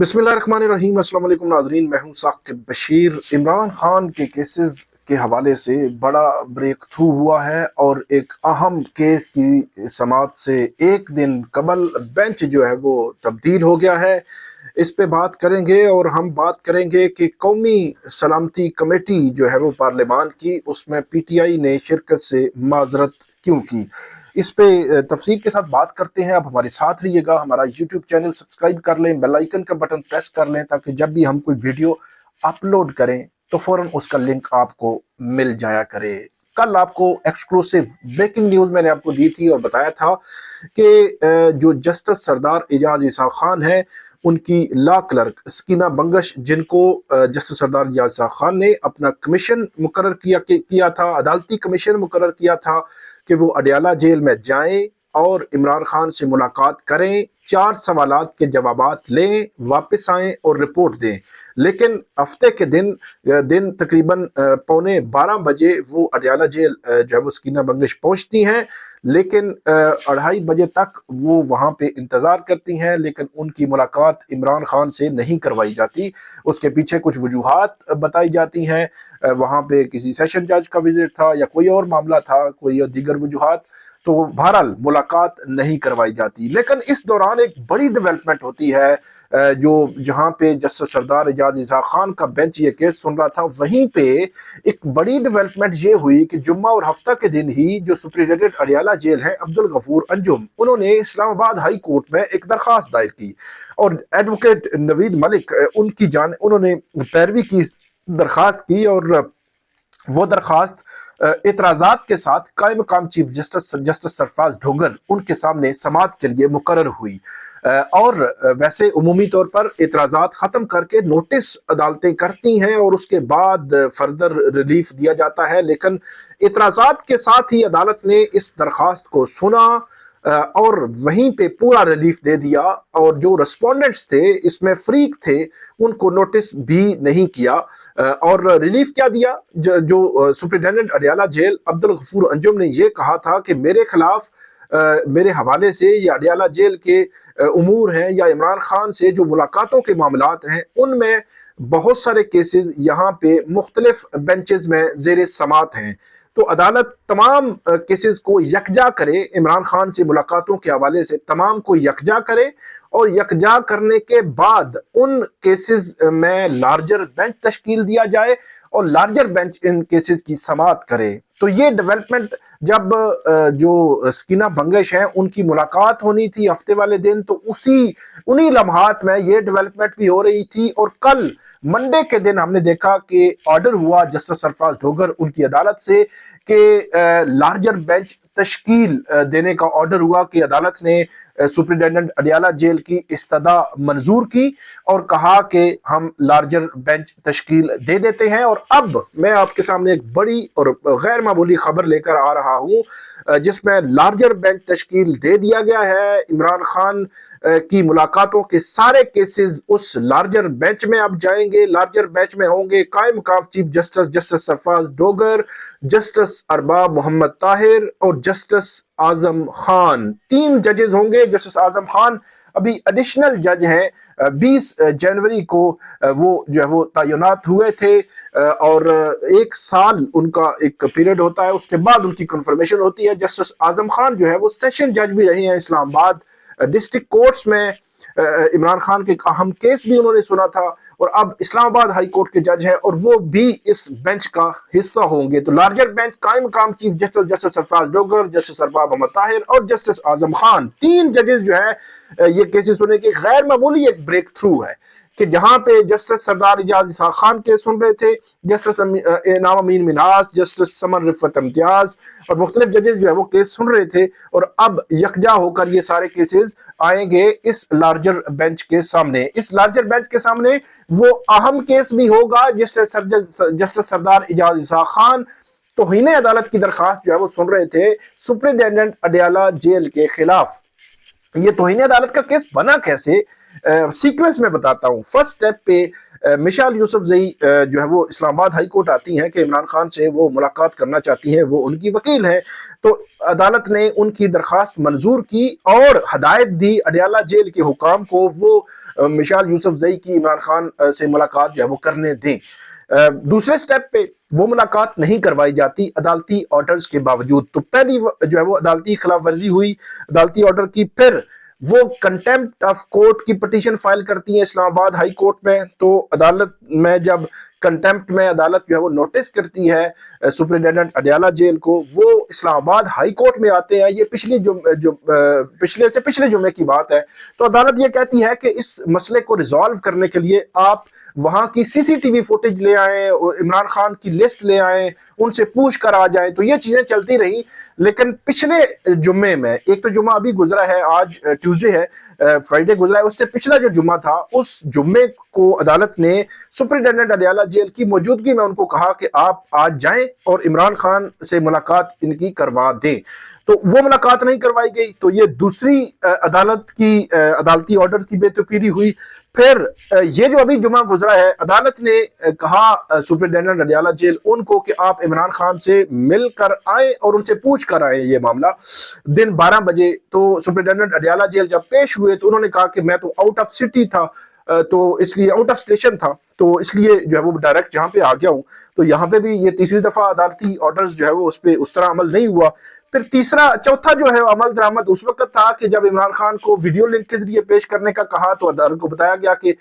बिस्मिल्लाहिर्रहमानिर्रहीम। अस्सलाम वालेकुम नाज़रीन, मैं हूं साकिब बशीर। इमरान खान के केसेस के हवाले से बड़ा ब्रेक थ्रू हुआ है और एक अहम केस की समाअत से एक दिन कबल बेंच जो है वो तब्दील हो गया है। इस पे बात करेंगे और हम बात करेंगे कि कौमी सलामती कमेटी जो है वो पार्लियामान की, उसमें पीटीआई ने शिरकत से माजरत क्यों की। इस पे तफसील के साथ बात करते हैं। आप हमारे साथ रहिएगा, हमारा यूट्यूब चैनल सब्सक्राइब कर लें, बेल आइकन का बटन प्रेस कर लें ताकि जब भी हम कोई वीडियो अपलोड करें तो फौरन उसका लिंक आपको मिल जाया करे। कल आपको एक्सक्लूसिव ब्रेकिंग न्यूज़ मैंने आपको दी थी और बताया था कि जो जस्टिस सरदार एजाज ईसा खान है, उनकी लॉ क्लर्क स्कीना बंगश, जिनको जस्टिस सरदार एजाज ईसा खान ने अपना कमीशन मुकर्रर किया था, अदालती कमीशन मुकर्रर किया था कि वो अडयाला जेल में जाएं और इमरान खान से मुलाकात करें, 4 सवालात के जवाबात लें, वापस आएं और रिपोर्ट दें। लेकिन हफ्ते के दिन तकरीबन 11:15 वो अडयाला जेल जो है वो स्कीना बंगश पहुंचती हैं, लेकिन 2:30 तक वो वहाँ पे इंतज़ार करती हैं, लेकिन उनकी मुलाकात इमरान खान से नहीं करवाई जाती। उसके पीछे कुछ वजूहात बताई जाती हैं, वहाँ पे किसी सेशन जज का विजिट था या कोई और मामला था, कोई दीगर वजूहात, तो बहरहाल मुलाकात नहीं करवाई जाती। लेकिन इस दौरान एक बड़ी डेवलपमेंट होती है, जो जहाँ पे जस्टिस सरदार एजाज ईसा खान का बेंच ये केस सुन रहा था, वहीं पे एक बड़ी डेवलपमेंट ये हुई कि जुम्मा और हफ्ता के दिन ही जो सुप्रिटेंडेंट अडयाला जेल है अब्दुल गफूर अंजुम, उन्होंने इस्लामाबाद हाई कोर्ट में एक दरखास्त दायर की और एडवोकेट नवीद मलिक उन्होंने पैरवी की, दरखास्त की, और वो दरखास्त इतराजात के साथ कायम मकाम चीफ जस्टिस सरफराज ढोगर उनके सामने समाअत के लिए मुकर्रर हुई। और वैसे उमूमी तौर पर इतराजात ख़त्म करके नोटिस अदालतें करती हैं और उसके बाद फर्दर रिलीफ दिया जाता है, लेकिन इतराजात के साथ ही अदालत ने इस दरखास्त को सुना और वहीं पे पूरा रिलीफ दे दिया, और जो रिस्पोंडेंट्स थे इसमें फ्रीक थे, उनको नोटिस भी नहीं किया। और रिलीफ क्या दिया, जो सुप्रिटेंडेंट अडयाला जेल अब्दुल गफूर अंजुम ने ये कहा था कि मेरे खिलाफ मेरे हवाले से या अडयाला जेल के उमूर हैं या इमरान खान से जो मुलाकातों के मामलात हैं, उनमें बहुत सारे केसेस यहाँ पे मुख्तलिफ बेंचेस में जेर समात हैं। तो अदालत तमाम केसेस को यकजा करे, इमरान खान से मुलाकातों के हवाले से तमाम को यकजा करे, और यकजा करने के बाद उन केसेस में लार्जर बेंच तश्कील दिया जाए और लार्जर बेंच इन केसेस की समाअत करे। तो ये डेवलपमेंट जब जो स्कीना बंगश हैं उनकी मुलाकात होनी थी हफ्ते वाले दिन, तो उन्हीं लम्हात में ये डेवलपमेंट भी हो रही थी। और कल मंडे के दिन हमने देखा कि ऑर्डर हुआ जस्टिस सरफराज ढोगर उनकी अदालत से कि लार्जर बेंच तश्कील देने का ऑर्डर हुआ कि अदालत ने सुप्रिटेंडेंट अडयाला जेल की इस्तदा मंजूर की और कहा कि हम लार्जर बेंच तश्कील दे देते हैं। और अब मैं आपके सामने एक बड़ी और गैर मामूली खबर लेकर आ रहा हूं, जिसमें लार्जर बेंच तश्कील दे दिया गया है। इमरान खान की मुलाकातों के सारे केसेस उस लार्जर बेंच में अब जाएंगे। लार्जर बेंच में होंगे कायम मकाम chief justice Sarfaraz Dogar, justice Arbab Mohammad Tahir और जस्टिस आजम खान। 3 जजेस होंगे। जस्टिस आजम खान अभी एडिशनल जज हैं, 20 जनवरी को वो जो है वो तैनात हुए थे, और 1 साल उनका एक पीरियड होता है, उसके बाद उनकी कंफर्मेशन होती है। जस्टिस आजम खान जो है वो सेशन जज भी रहे हैं इस्लामाबाद डिस्ट्रिक्ट कोर्ट्स में। इमरान खान के एक अहम केस भी उन्होंने सुना था, और अब इस्लामाबाद हाई कोर्ट के जज हैं और वो भी इस बेंच का हिस्सा होंगे। तो लार्जर बेंच कायम मकाम chief justice Sarfaraz Dogar, justice Arbab Mohammad Tahir और जस्टिस आजम खान, 3 जजेस जो है ये केसेस सुनने की गैर मामूली एक ब्रेक थ्रू है कि जहां पे जस्टिस सरदार एजाज ईसा खान केस सुन रहे थे, जस्टिस इनाम अमीन मिनास, जस्टिस समर रिफत इम्तियाज और मुख्तलिफ जजेस जो है वो केस सुन रहे थे, और अब यकजा होकर ये सारे केसेस आएंगे इस लार्जर बेंच के सामने। इस लार्जर बेंच के सामने वो अहम केस भी होगा जस्टिस सरदार एजाज ईसा खान तौहीन अदालत की दरखास्त जो है वो सुन रहे थे सुप्रिटेंडेंट अडयाला जेल के खिलाफ। ये तौहीन अदालत का केस बना कैसे, सीक्वेंस में बताता हूँ। फर्स्ट स्टेप पे मिशाल यूसुफजई जो है वो इस्लामाबाद हाई कोर्ट आती हैं कि इमरान खान से वो मुलाकात करना चाहती हैं, वो उनकी वकील हैं। तो अदालत ने उनकी दरखास्त मंजूर की और हदायत दी अडयाला जेल के हुकाम को वो مشال یوسف زئی کی عمران خان سے ملاقات جو ہے وہ کرنے دیں۔ دوسرے سٹیپ پہ وہ ملاقات نہیں کروائی جاتی عدالتی آرڈرز کے باوجود۔ تو پہلی جو ہے وہ عدالتی خلاف ورزی ہوئی عدالتی آرڈر کی، پھر وہ کنٹیمپٹ آف کورٹ کی پٹیشن فائل کرتی ہیں اسلام آباد ہائی کورٹ میں۔ تو عدالت میں جب کنٹیمپٹ میں عدالت جو ہے وہ نوٹس کرتی ہے سپرنٹینڈنٹ اڈیالہ جیل کو، وہ اسلام آباد ہائی کورٹ میں آتے ہیں۔ یہ پچھلے جمعے کی بات ہے۔ تو عدالت یہ کہتی ہے کہ اس مسئلے کو ریزالو کرنے کے لیے آپ وہاں کی سی سی ٹی وی فوٹیج لے آئیں، عمران خان کی لسٹ لے آئیں، ان سے پوچھ کر آ جائیں۔ تو یہ چیزیں چلتی رہی، لیکن پچھلے جمعے میں، ایک تو جمعہ ابھی گزرا ہے، آج ٹیوزڈے ہے، فرائیڈے گزرا ہے، اس سے پچھلا جو جمعہ تھا اس جمعے کو عدالت نے سپرنٹینڈنٹ اڈیالہ جیل کی موجودگی میں ان کو کہا کہ آپ آج جائیں اور عمران خان سے ملاقات ان کی کروا دیں۔ تو وہ ملاقات نہیں کروائی گئی، تو یہ دوسری عدالت کی عدالتی آرڈر کی بے توقیری ہوئی۔ پھر یہ جو ابھی جمعہ گزرا ہے، عدالت نے کہا سپرنٹینڈنٹ اڈیالہ جیل ان کو کہ آپ عمران خان سے مل کر آئیں اور ان سے پوچھ کر آئیں یہ معاملہ دن 12 بجے۔ تو سپرنٹینڈنٹ اڈیالہ جیل جب پیش ہوئے تو انہوں نے کہا کہ میں تو آؤٹ آف سٹی تھا، تو اس لیے آؤٹ آف اسٹیشن تھا، تو اس لیے جو ہے وہ ڈائریکٹ جہاں پہ آ گیا ہوں۔ تو یہاں پہ بھی یہ تیسری دفعہ عدالتی آرڈرز جو ہے وہ اس پہ اس طرح عمل نہیں ہوا۔ پھر چوتھا جو ہے عمل درآمد اس وقت تھا کہ جب عمران خان کو ویڈیو لنک کے ذریعے پیش کرنے کا کہا تو عدالت کو بتایا گیا کہ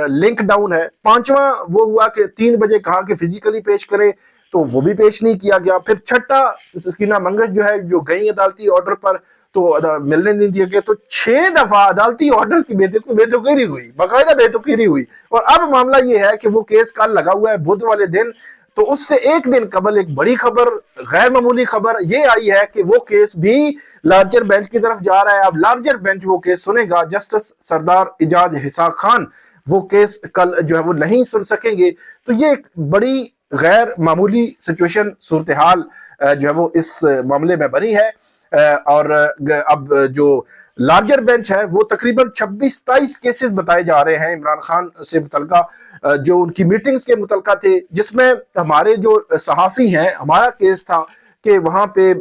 لنک ڈاؤن ہے۔ پانچواں وہ ہوا کہ 3 بجے کہا کہ فزیکلی پیش کریں، تو وہ بھی پیش نہیں کیا گیا۔ پھر چھٹا سکینہ منگش جو ہے جو گئی عدالتی آرڈر پر تو ملنے نہیں دیا گیا۔ تو 6 دفعہ عدالتی آرڈر کی بے توقیری ہوئی، باقاعدہ بے توقیری ہوئی۔ اور اب معاملہ یہ ہے کہ وہ کیس کل لگا ہوا ہے بدھ والے دن، تو اس سے ایک دن قبل ایک بڑی خبر، غیر معمولی خبر یہ آئی ہے کہ وہ کیس بھی لارجر بینچ کی طرف جا رہا ہے۔ اب لارجر بینچ وہ کیس سنے گا، جسٹس سردار اعجاز اسحاق خان وہ کیس کل جو ہے وہ نہیں سن سکیں گے۔ تو یہ ایک بڑی غیر معمولی سچویشن، صورتحال جو ہے وہ اس معاملے میں بنی ہے۔ اور اب جو لارجر بینچ ہے وہ تقریباً 26-27 کیسز بتائے جا رہے ہیں عمران خان سے متعلقہ، جو ان کی میٹنگز کے متعلقہ تھے، جس میں ہمارے جو صحافی ہیں، ہمارا کیس تھا کہ وہاں پہ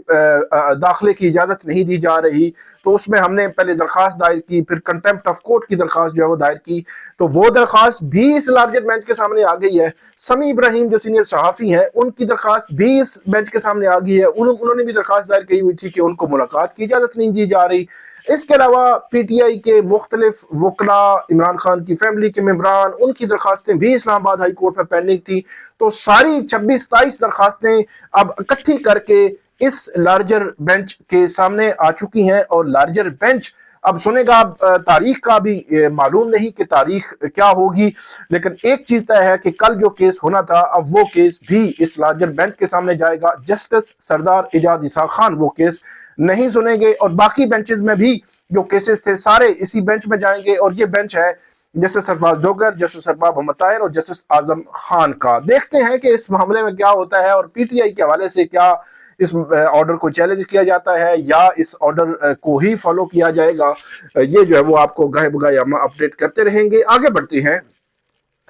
داخلے کی اجازت نہیں دی جا رہی۔ تو اس میں ہم نے پہلے درخواست دائر کی، پھر کنٹیمپٹ آف کورٹ کی درخواست جو ہے وہ دائر کی، تو وہ درخواست بھی اس لارجر بینچ کے سامنے آ گئی ہے۔ سمیع ابراہیم جو سینئر صحافی ہیں، ان کی درخواست بھی اس بینچ کے سامنے آ گئی ہے۔ انہوں نے بھی درخواست دائر کی ہوئی تھی کہ ان کو ملاقات کی اجازت نہیں دی جا رہی۔ اس کے علاوہ پی ٹی آئی کے مختلف وکلاء، عمران خان کی فیملی کے ممبران، ان کی درخواستیں بھی اسلام آباد ہائی کورٹ میں پینڈنگ تھی۔ تو ساری 26-27 درخواستیں اب اکٹھی کر کے اس لارجر بینچ کے سامنے آ چکی ہیں، اور لارجر بینچ اب سنے گا۔ تاریخ کا بھی معلوم نہیں کہ تاریخ کیا ہوگی، لیکن ایک چیز طے ہے کہ کل جو کیس ہونا تھا اب وہ کیس بھی اس لارجر بینچ کے سامنے جائے گا۔ جسٹس سردار اعجاز اسحاق خان وہ کیس نہیں سنیں گے، اور باقی بینچز میں بھی جو کیسز تھے سارے اسی بینچ میں جائیں گے، اور یہ بینچ ہے جسٹس سرفراز ڈوگر، جسٹس ارباب محمد طاہر اور جسٹس اعظم خان کا۔ دیکھتے ہیں کہ اس معاملے میں کیا ہوتا ہے، اور پی ٹی آئی کے حوالے سے کیا اس آرڈر کو چیلنج کیا جاتا ہے یا اس آرڈر کو ہی فالو کیا جائے گا۔ یہ جو ہے وہ آپ کو گاہے بگاہے ہم اپڈیٹ کرتے رہیں گے۔ آگے بڑھتے ہیں،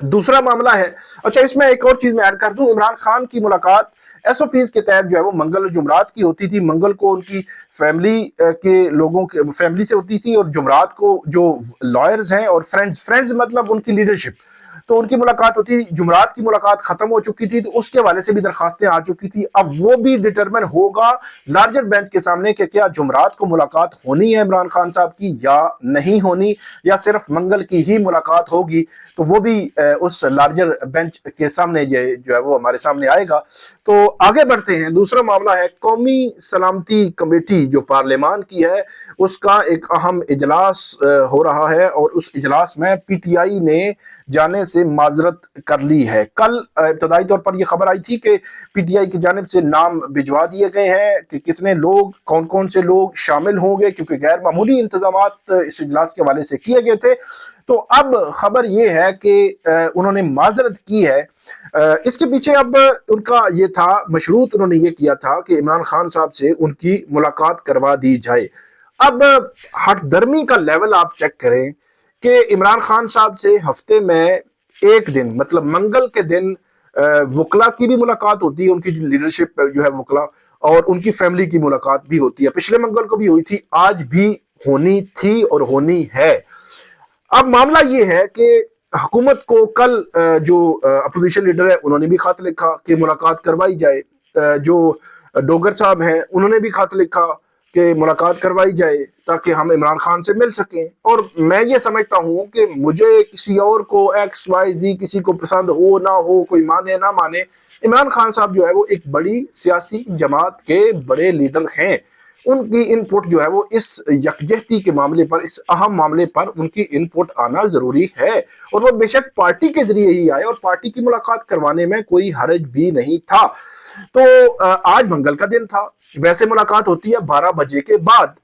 دوسرا معاملہ ہے، اچھا اس میں ایک اور چیز میں ایڈ کر دوں، عمران خان کی ملاقات ایس او پیز کے تحت جو ہے وہ منگل اور جمعرات کی ہوتی تھی۔ منگل کو ان کی فیملی کے لوگوں کے فیملی سے ہوتی تھی، اور جمعرات کو جو لائرز ہیں اور فرینڈز مطلب ان کی لیڈرشپ، تو ان کی ملاقات ہوتی تھی۔ جمعرات کی ملاقات ختم ہو چکی تھی، تو اس کے حوالے سے بھی درخواستیں آ چکی تھی۔ اب وہ بھی ڈٹرمن ہوگا لارجر بینچ کے سامنے کہ کیا جمعرات کو ملاقات ہونی ہے عمران خان صاحب کی یا نہیں ہونی، یا صرف منگل کی ہی ملاقات ہوگی۔ تو وہ بھی اس لارجر بینچ کے سامنے جو ہے وہ ہمارے سامنے آئے گا۔ تو آگے بڑھتے ہیں، دوسرا معاملہ ہے قومی سلامتی کمیٹی جو پارلیمان کی ہے، اس کا ایک اہم اجلاس ہو رہا ہے، اور اس اجلاس میں پی ٹی آئی نے جانے سے معذرت کر لی ہے۔ کل ابتدائی طور پر یہ خبر آئی تھی کہ پی ٹی آئی کی جانب سے نام بھجوا دیے گئے ہیں کہ کتنے لوگ، کون کون سے لوگ شامل ہوں گے، کیونکہ غیر معمولی انتظامات اس اجلاس کے حوالے سے کیے گئے تھے۔ تو اب خبر یہ ہے کہ انہوں نے معذرت کی ہے۔ اس کے پیچھے اب ان کا یہ تھا، مشروط انہوں نے یہ کیا تھا کہ عمران خان صاحب سے ان کی ملاقات کروا دی جائے۔ اب ہٹ درمی کا لیول آپ چیک کریں کہ عمران خان صاحب سے ہفتے میں ایک دن، مطلب منگل کے دن وکلا کی بھی ملاقات ہوتی ہے، ان کی لیڈرشپ جو ہے وکلا، اور ان کی فیملی کی ملاقات بھی ہوتی ہے۔ پچھلے منگل کو بھی ہوئی تھی، آج بھی ہونی تھی اور ہونی ہے۔ अब मामला ये है कि हुकूमत को कल जो अपोजिशन लीडर है उन्होंने भी खत लिखा कि मुलाकात करवाई जाए, जो डोगर साहब हैं उन्होंने भी खत लिखा कि मुलाकात करवाई जाए ताकि हम इमरान खान से मिल सकें। और मैं ये समझता हूँ कि मुझे किसी और को एक्स वाई जी किसी को पसंद हो ना हो, कोई माने ना माने, इमरान खान साहब जो है वो एक बड़ी सियासी जमात के बड़े लीडर हैं। उनकी इनपुट जो है वो इस यकजहती के मामले पर, इस अहम मामले पर उनकी इनपुट आना जरूरी है। और वो बेशक पार्टी के जरिए ही आए और पार्टी की मुलाकात करवाने में कोई हर्ज भी नहीं था। तो आज मंगल का दिन था, वैसे मुलाकात होती है 12 बजे के बाद,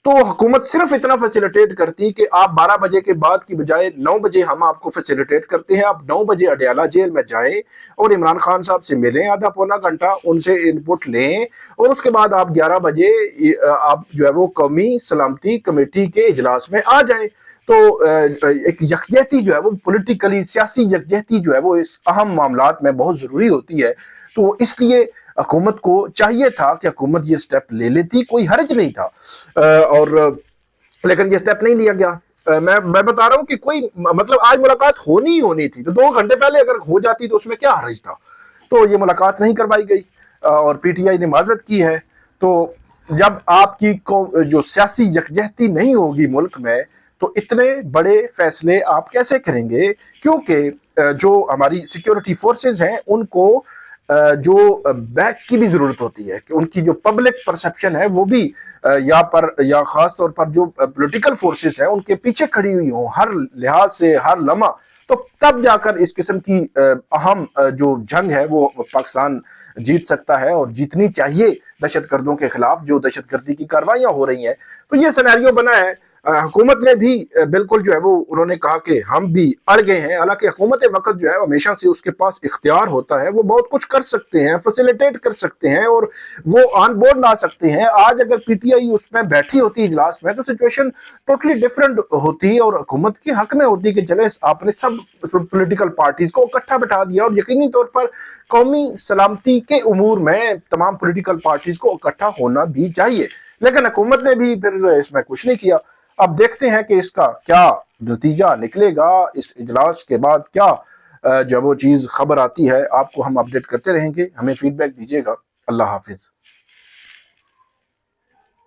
तो हुकूमत सिर्फ इतना फैसिलिटेट करती कि आप 12 बजे के बाद की बजाय 9 बजे हम आपको फैसिलिटेट करते हैं, आप 9 बजे अडयाला जेल में जाएं और इमरान खान साहब से मिलें, आधा पौना घंटा उनसे इनपुट लें, और उसके बाद आप 11 बजे आप जो है वो कौमी सलामती कमेटी के इजलास में आ जाएं। तो एक यकजहती जो है वो पॉलिटिकली सियासी यकजहती जो है वो इस अहम मामलात में बहुत जरूरी होती है। तो इसलिए हुकूमत को चाहिए था कि हुकूमत ये स्टेप ले लेती, कोई हर्ज नहीं था। और लेकिन ये स्टेप नहीं लिया गया। मैं बता रहा हूँ कि कोई मतलब आज मुलाकात होनी ही होनी थी, तो 2 घंटे पहले अगर हो जाती तो उसमें क्या हर्ज था। तो ये मुलाकात नहीं करवाई गई और पीटीआई ने माजरत की है। तो जब आपकी जो सियासी यकजहती नहीं होगी मुल्क में, तो इतने बड़े फैसले आप कैसे करेंगे? क्योंकि जो हमारी सिक्योरिटी फोर्सेस हैं उनको जो बैक की भी जरूरत होती है कि उनकी जो पब्लिक परसेप्शन है वो भी या खास तौर पर जो पॉलिटिकल फोर्सेस हैं उनके पीछे खड़ी हुई हो हर लिहाज से, हर लम्हा। तो तब जाकर इस किस्म की अहम जो जंग है वो पाकिस्तान जीत सकता है, और जीतनी चाहिए दहशतगर्दों के खिलाफ जो दहशतगर्दी की कार्रवाइयां हो रही हैं। तो ये सिनेरियो बना है। हुकूमत ने भी बिल्कुल जो है वो उन्होंने कहा कि हम भी अड़ गए हैं। हालांकि हुकूमत वक्त जो है हमेशा से उसके पास इख्तियार होता है, वो बहुत कुछ कर सकते हैं, फैसिलिटेट कर सकते हैं और वो ऑन बोर्ड ला सकते हैं। आज अगर पीटीआई उसमें बैठी होती इजलास में तो सिचुएशन टोटली डिफरेंट होती और हुकूमत के हक में होती कि चले आपने सब पोलिटिकल पार्टीज को इकट्ठा बैठा दिया और यकीनी तौर पर कौमी सलामती के उमूर में तमाम पोलिटिकल पार्टीज को इकट्ठा होना भी चाहिए। लेकिन हुकूमत ने भी फिर इसमें कुछ नहीं किया। अब देखते हैं कि इसका क्या नतीजा निकलेगा, इस इजलास के बाद क्या जब वो चीज़ खबर आती है आपको हम अपडेट करते रहेंगे। हमें फीडबैक दीजिएगा। अल्लाह हाफिज।